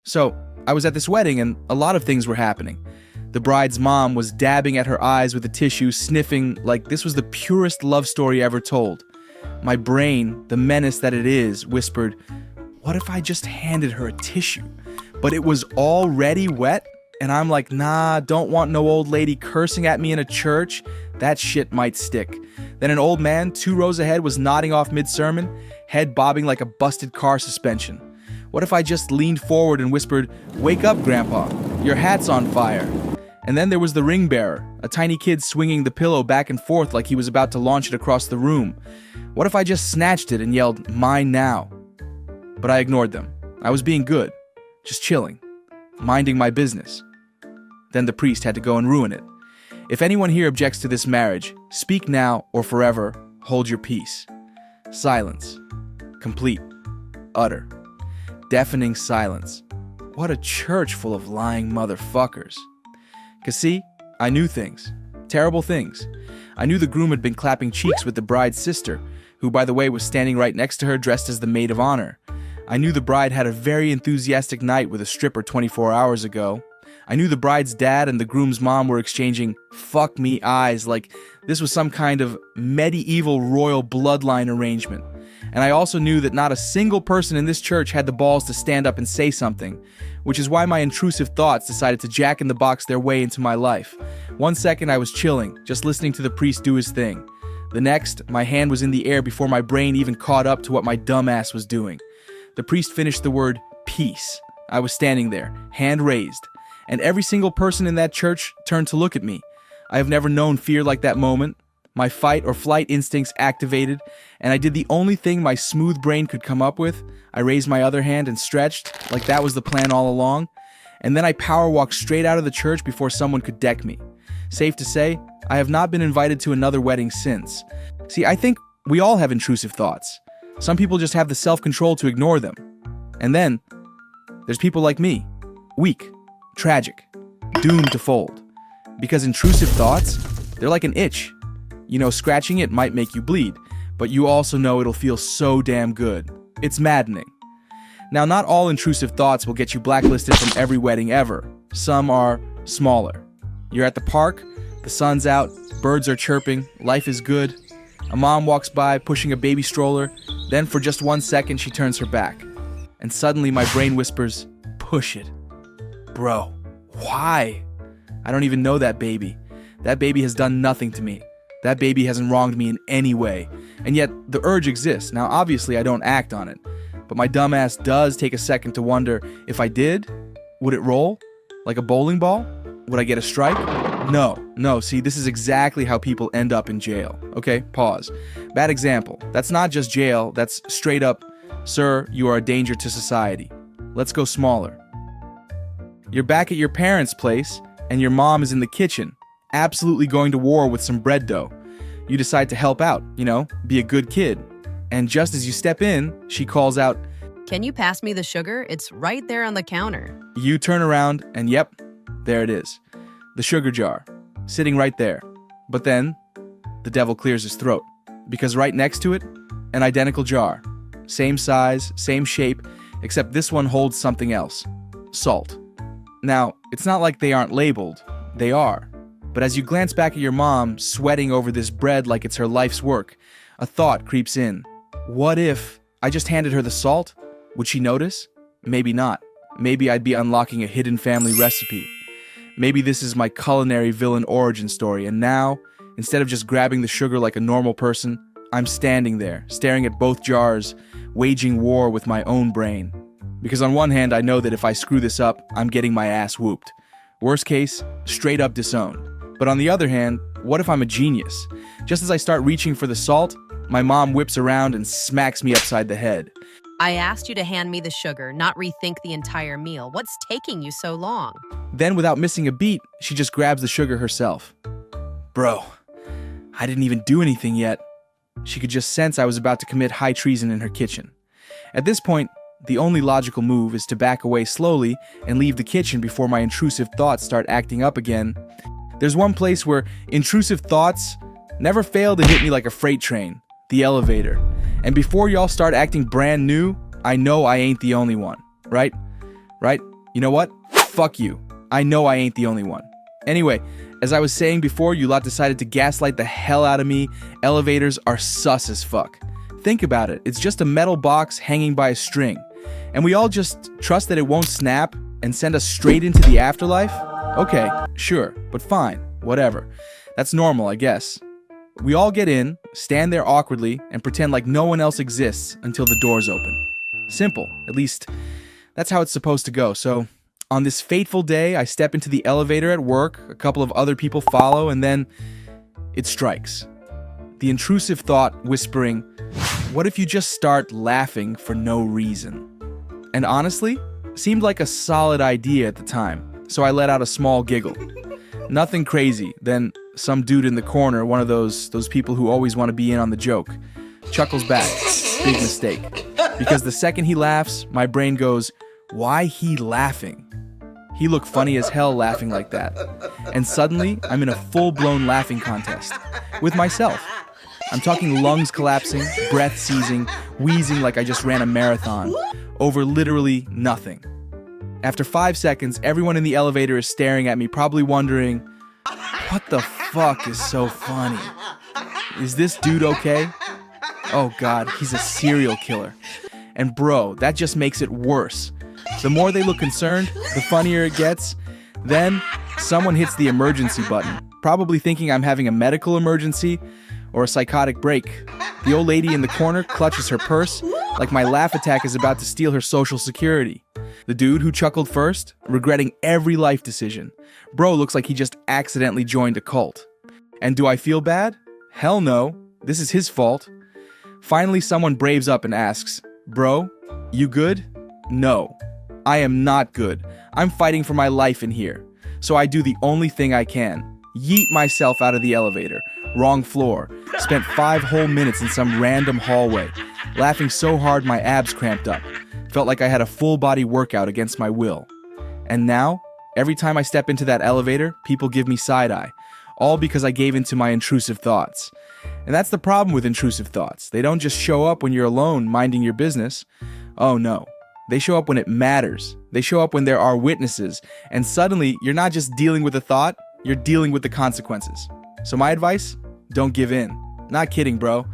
So, I was at this wedding and a lot of things were happening. The bride's mom was dabbing at her eyes with a tissue, sniffing like this was the purest love story ever told. My brain, the menace that it is, whispered, what if I just handed her a tissue? But it was already wet, and I'm like, nah, don't want no old lady cursing at me in a church. That shit might stick. Then an old man, 2 rows ahead, was nodding off mid-sermon, head bobbing like a busted car suspension. What if I just leaned forward and whispered, wake up, Grandpa, your hat's on fire. And then there was the ring bearer, a tiny kid swinging the pillow back and forth like he was about to launch it across the room. What if I just snatched it and yelled, mine now? But I ignored them. I was being good, just chilling, minding my business. Then the priest had to go and ruin it. If anyone here objects to this marriage, speak now or forever hold your peace. Silence. Complete. Utter. Deafening silence. What a church full of lying motherfuckers. 'Cause see, I knew things. Terrible things. I knew the groom had been clapping cheeks with the bride's sister, who by the way was standing right next to her dressed as the maid of honor. I knew the bride had a very enthusiastic night with a stripper 24 hours ago. I knew the bride's dad and the groom's mom were exchanging fuck me eyes like this was some kind of medieval royal bloodline arrangement. And I also knew that not a single person in this church had the balls to stand up and say something, which is why my intrusive thoughts decided to jack-in-the-box their way into my life. One second I was chilling, just listening to the priest do his thing. The next, my hand was in the air before my brain even caught up to what my dumb ass was doing. The priest finished the word peace. I was standing there, hand raised, and every single person in that church turned to look at me. I have never known fear like that moment. My fight or flight instincts activated, and I did the only thing my smooth brain could come up with. I raised my other hand and stretched, like that was the plan all along, and then I power walked straight out of the church before someone could deck me. Safe to say, I have not been invited to another wedding since. See, I think we all have intrusive thoughts. Some people just have the self-control to ignore them. And then, there's people like me, weak, tragic, doomed to fold. Because intrusive thoughts, they're like an itch. You know, scratching it might make you bleed, but you also know it'll feel so damn good. It's maddening. Now, not all intrusive thoughts will get you blacklisted from every wedding ever. Some are smaller. You're at the park, the sun's out, birds are chirping, life is good. A mom walks by pushing a baby stroller, then for just 1 second she turns her back. And suddenly my brain whispers, push it. Bro, why? I don't even know that baby. That baby has done nothing to me. That baby hasn't wronged me in any way. And yet, the urge exists. Now, obviously, I don't act on it. But my dumbass does take a second to wonder, if I did, would it roll? Like a bowling ball? Would I get a strike? No, see, this is exactly how people end up in jail. Okay, pause. Bad example. That's not just jail, that's straight up, sir, you are a danger to society. Let's go smaller. You're back at your parents' place, and your mom is in the kitchen, absolutely going to war with some bread dough. You decide to help out, be a good kid. And just as you step in, she calls out, "Can you pass me the sugar? It's right there on the counter." You turn around, and yep, there it is. The sugar jar, sitting right there. But then, the devil clears his throat. Because right next to it, an identical jar. Same size, same shape, except this one holds something else. Salt. Now, it's not like they aren't labeled. They are. But as you glance back at your mom, sweating over this bread like it's her life's work, a thought creeps in. What if I just handed her the salt? Would she notice? Maybe not. Maybe I'd be unlocking a hidden family recipe. Maybe this is my culinary villain origin story, and now, instead of just grabbing the sugar like a normal person, I'm standing there, staring at both jars, waging war with my own brain. Because on one hand, I know that if I screw this up, I'm getting my ass whooped. Worst case, straight up disowned. But on the other hand, what if I'm a genius? Just as I start reaching for the salt, my mom whips around and smacks me upside the head. "I asked you to hand me the sugar, not rethink the entire meal. What's taking you so long?" Then, without missing a beat, she just grabs the sugar herself. Bro, I didn't even do anything yet. She could just sense I was about to commit high treason in her kitchen. At this point, the only logical move is to back away slowly and leave the kitchen before my intrusive thoughts start acting up again. There's one place where intrusive thoughts never fail to hit me like a freight train, the elevator. And before y'all start acting brand new, I know I ain't the only one, right? You know what? Fuck you. I know I ain't the only one. Anyway, as I was saying before, you lot decided to gaslight the hell out of me. Elevators are sus as fuck. Think about it. It's just a metal box hanging by a string. And we all just trust that it won't snap and send us straight into the afterlife? Okay, sure, but fine, whatever. That's normal, I guess. We all get in, stand there awkwardly, and pretend like no one else exists until the doors open. Simple, at least that's how it's supposed to go. So, on this fateful day, I step into the elevator at work, a couple of other people follow, and then it strikes. The intrusive thought whispering, what if you just start laughing for no reason? And honestly, seemed like a solid idea at the time, so I let out a small giggle. Nothing crazy. Then some dude in the corner, one of those people who always want to be in on the joke, chuckles back. Big mistake. Because the second he laughs, my brain goes, why he laughing? He looked funny as hell laughing like that. And suddenly, I'm in a full-blown laughing contest. With myself. I'm talking lungs collapsing, breath seizing, wheezing like I just ran a marathon. Over literally nothing. After 5 seconds, everyone in the elevator is staring at me, probably wondering, what the fuck is so funny? Is this dude okay? Oh god, he's a serial killer. And bro, that just makes it worse. The more they look concerned, the funnier it gets. Then, someone hits the emergency button, probably thinking I'm having a medical emergency or a psychotic break. The old lady in the corner clutches her purse like my laugh attack is about to steal her social security. The dude who chuckled first, regretting every life decision. Bro looks like he just accidentally joined a cult. And do I feel bad? Hell no. This is his fault. Finally, someone braves up and asks, bro, you good? No. I am not good. I'm fighting for my life in here. So I do the only thing I can. Yeet myself out of the elevator. Wrong floor. Spent 5 whole minutes in some random hallway. Laughing so hard my abs cramped up. Felt like I had a full body workout against my will. And now, every time I step into that elevator, people give me side eye. All because I gave in to my intrusive thoughts. And that's the problem with intrusive thoughts. They don't just show up when you're alone minding your business. Oh no. They show up when it matters. They show up when there are witnesses. And suddenly, you're not just dealing with a thought, you're dealing with the consequences. So my advice? Don't give in. Not kidding, bro.